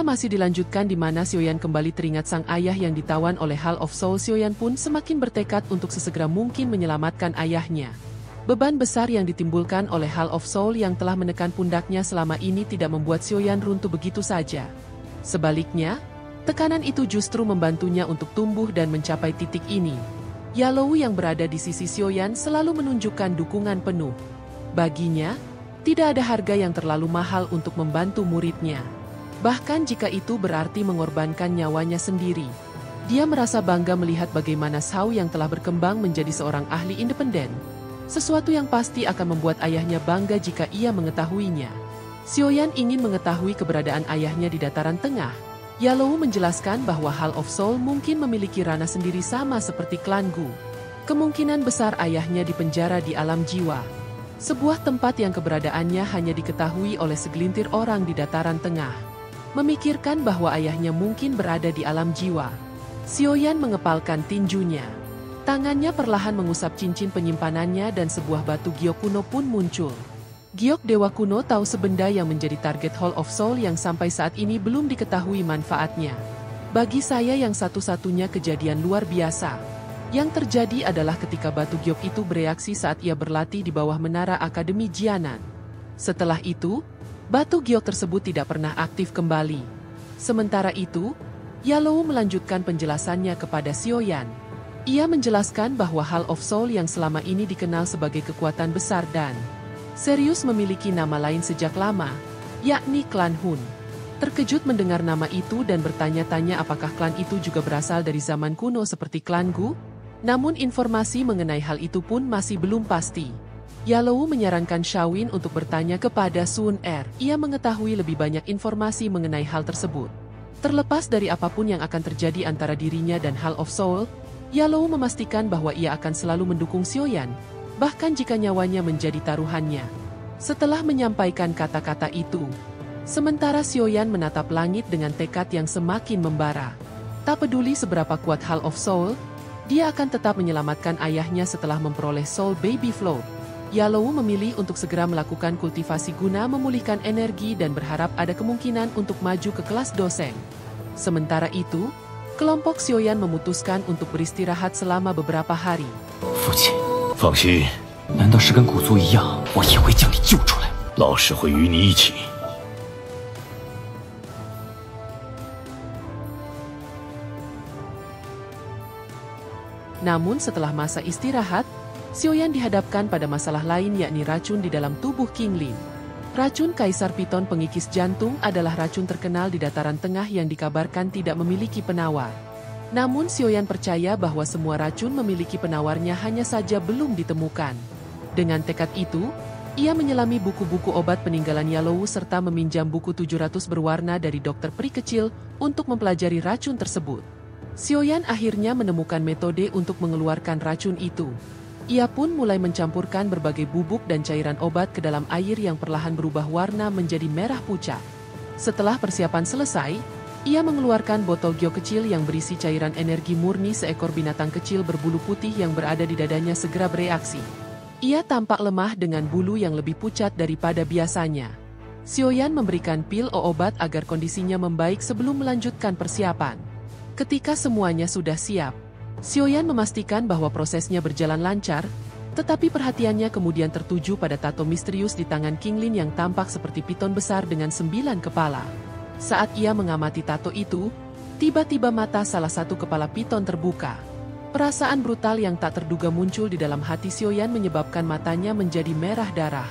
Cerita masih dilanjutkan di mana Xiaoyan kembali teringat sang ayah yang ditawan oleh Hall of Soul. Xiaoyan pun semakin bertekad untuk sesegera mungkin menyelamatkan ayahnya. Beban besar yang ditimbulkan oleh Hall of Soul yang telah menekan pundaknya selama ini tidak membuat Xiaoyan runtuh begitu saja. Sebaliknya, tekanan itu justru membantunya untuk tumbuh dan mencapai titik ini. Yalou yang berada di sisi Xiaoyan selalu menunjukkan dukungan penuh. Baginya, tidak ada harga yang terlalu mahal untuk membantu muridnya. Bahkan jika itu berarti mengorbankan nyawanya sendiri. Dia merasa bangga melihat bagaimana Xiao yang telah berkembang menjadi seorang ahli independen. Sesuatu yang pasti akan membuat ayahnya bangga jika ia mengetahuinya. Xiaoyan ingin mengetahui keberadaan ayahnya di dataran tengah. Yalou menjelaskan bahwa Hall of Soul mungkin memiliki ranah sendiri sama seperti klan Gu. Kemungkinan besar ayahnya dipenjara di alam jiwa. Sebuah tempat yang keberadaannya hanya diketahui oleh segelintir orang di dataran tengah. Memikirkan bahwa ayahnya mungkin berada di alam jiwa, Xiaoyan mengepalkan tinjunya. Tangannya perlahan mengusap cincin penyimpanannya dan sebuah batu giok kuno pun muncul. Giok Dewa Kuno tahu sebenda yang menjadi target Hall of Soul yang sampai saat ini belum diketahui manfaatnya. Bagi saya yang satu-satunya kejadian luar biasa. Yang terjadi adalah ketika batu giok itu bereaksi saat ia berlatih di bawah menara Akademi Jianan. Setelah itu, batu giok tersebut tidak pernah aktif kembali. Sementara itu, Yalou melanjutkan penjelasannya kepada Xiaoyan. Ia menjelaskan bahwa Hall of Soul yang selama ini dikenal sebagai kekuatan besar dan serius memiliki nama lain sejak lama, yakni klan Hun. Terkejut mendengar nama itu dan bertanya-tanya apakah klan itu juga berasal dari zaman kuno seperti klan Gu? Namun informasi mengenai hal itu pun masih belum pasti. Yalou menyarankan Xiaowin untuk bertanya kepada Sun Er. Ia mengetahui lebih banyak informasi mengenai hal tersebut. Terlepas dari apapun yang akan terjadi antara dirinya dan Hall of Soul, Yalou memastikan bahwa ia akan selalu mendukung Xiaoyan, bahkan jika nyawanya menjadi taruhannya. Setelah menyampaikan kata-kata itu, sementara Xiaoyan menatap langit dengan tekad yang semakin membara. Tak peduli seberapa kuat Hall of Soul, dia akan tetap menyelamatkan ayahnya setelah memperoleh Soul Baby Float. Yalou memilih untuk segera melakukan kultivasi guna memulihkan energi dan berharap ada kemungkinan untuk maju ke kelas dosen. Sementara itu, kelompok Xiaoyan memutuskan untuk beristirahat selama beberapa hari. 父亲，放心，难道是跟古族一样，我也会将你救出来？老师会与你一起。 Namun setelah masa istirahat, Xiaoyan dihadapkan pada masalah lain yakni racun di dalam tubuh King Lin. Racun Kaisar Piton pengikis jantung adalah racun terkenal di dataran tengah yang dikabarkan tidak memiliki penawar. Namun Xiaoyan percaya bahwa semua racun memiliki penawarnya hanya saja belum ditemukan. Dengan tekad itu, ia menyelami buku-buku obat peninggalan Yalou serta meminjam buku 700 berwarna dari dokter peri kecil untuk mempelajari racun tersebut. Xiaoyan akhirnya menemukan metode untuk mengeluarkan racun itu. Ia pun mulai mencampurkan berbagai bubuk dan cairan obat ke dalam air yang perlahan berubah warna menjadi merah pucat. Setelah persiapan selesai, ia mengeluarkan botol giok kecil yang berisi cairan energi murni. Seekor binatang kecil berbulu putih yang berada di dadanya segera bereaksi. Ia tampak lemah dengan bulu yang lebih pucat daripada biasanya. Xiaoyan memberikan pil obat agar kondisinya membaik sebelum melanjutkan persiapan. Ketika semuanya sudah siap, Xiaoyan memastikan bahwa prosesnya berjalan lancar, tetapi perhatiannya kemudian tertuju pada tato misterius di tangan King Lin yang tampak seperti piton besar dengan 9 kepala. Saat ia mengamati tato itu, tiba-tiba mata salah satu kepala piton terbuka. Perasaan brutal yang tak terduga muncul di dalam hati Xiaoyan menyebabkan matanya menjadi merah darah.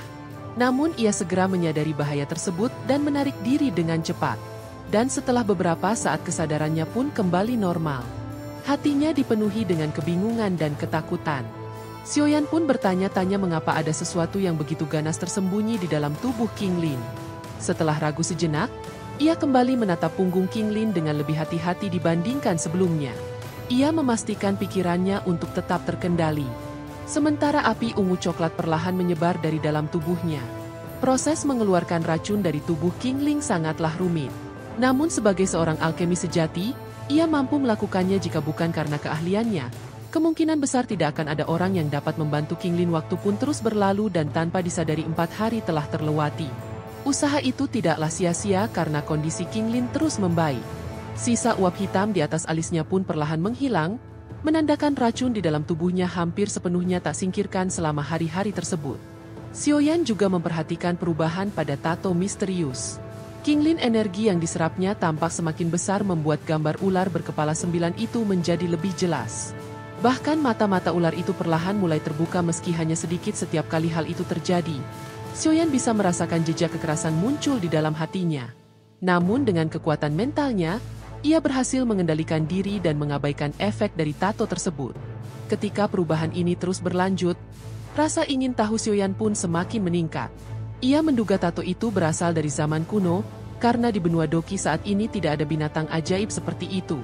Namun ia segera menyadari bahaya tersebut dan menarik diri dengan cepat. Dan setelah beberapa saat kesadarannya pun kembali normal. Hatinya dipenuhi dengan kebingungan dan ketakutan. Xiaoyan pun bertanya-tanya mengapa ada sesuatu yang begitu ganas tersembunyi di dalam tubuh King Lin. Setelah ragu sejenak, ia kembali menatap punggung King Lin dengan lebih hati-hati dibandingkan sebelumnya. Ia memastikan pikirannya untuk tetap terkendali. Sementara api ungu coklat perlahan menyebar dari dalam tubuhnya. Proses mengeluarkan racun dari tubuh King Lin sangatlah rumit. Namun sebagai seorang alkemis sejati, ia mampu melakukannya jika bukan karena keahliannya. Kemungkinan besar tidak akan ada orang yang dapat membantu King Lin. Waktu pun terus berlalu dan tanpa disadari 4 hari telah terlewati. Usaha itu tidaklah sia-sia karena kondisi Qinglin terus membaik. Sisa uap hitam di atas alisnya pun perlahan menghilang, menandakan racun di dalam tubuhnya hampir sepenuhnya tak singkirkan selama hari-hari tersebut. Xiaoyan juga memperhatikan perubahan pada tato misterius. Qinglin energi yang diserapnya tampak semakin besar membuat gambar ular berkepala 9 itu menjadi lebih jelas. Bahkan mata-mata ular itu perlahan mulai terbuka meski hanya sedikit setiap kali hal itu terjadi. Xiaoyan bisa merasakan jejak kekerasan muncul di dalam hatinya. Namun dengan kekuatan mentalnya, ia berhasil mengendalikan diri dan mengabaikan efek dari tato tersebut. Ketika perubahan ini terus berlanjut, rasa ingin tahu Xiaoyan pun semakin meningkat. Ia menduga tato itu berasal dari zaman kuno, karena di benua Doqi saat ini tidak ada binatang ajaib seperti itu.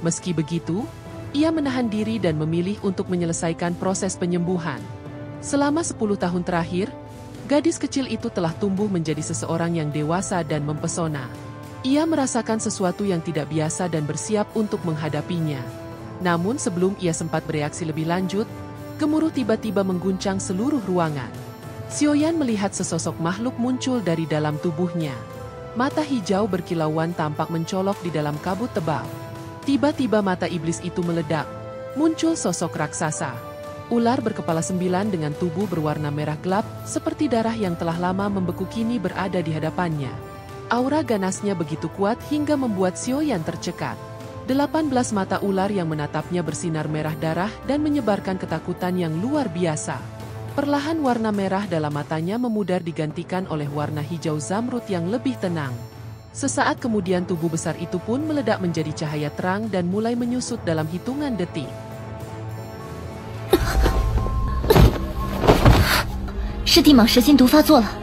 Meski begitu, ia menahan diri dan memilih untuk menyelesaikan proses penyembuhan. Selama 10 tahun terakhir, gadis kecil itu telah tumbuh menjadi seseorang yang dewasa dan mempesona. Ia merasakan sesuatu yang tidak biasa dan bersiap untuk menghadapinya. Namun sebelum ia sempat bereaksi lebih lanjut, gemuruh tiba-tiba mengguncang seluruh ruangan. Xiaoyan melihat sesosok makhluk muncul dari dalam tubuhnya. Mata hijau berkilauan tampak mencolok di dalam kabut tebal. Tiba-tiba mata iblis itu meledak. Muncul sosok raksasa. Ular berkepala 9 dengan tubuh berwarna merah gelap, seperti darah yang telah lama membeku kini berada di hadapannya. Aura ganasnya begitu kuat hingga membuat Xiaoyan tercekat. 18 mata ular yang menatapnya bersinar merah darah dan menyebarkan ketakutan yang luar biasa. Perlahan warna merah dalam matanya memudar digantikan oleh warna hijau zamrud yang lebih tenang. Sesaat kemudian tubuh besar itu pun meledak menjadi cahaya terang dan mulai menyusut dalam hitungan detik. 是地蟒蛇精毒发作了。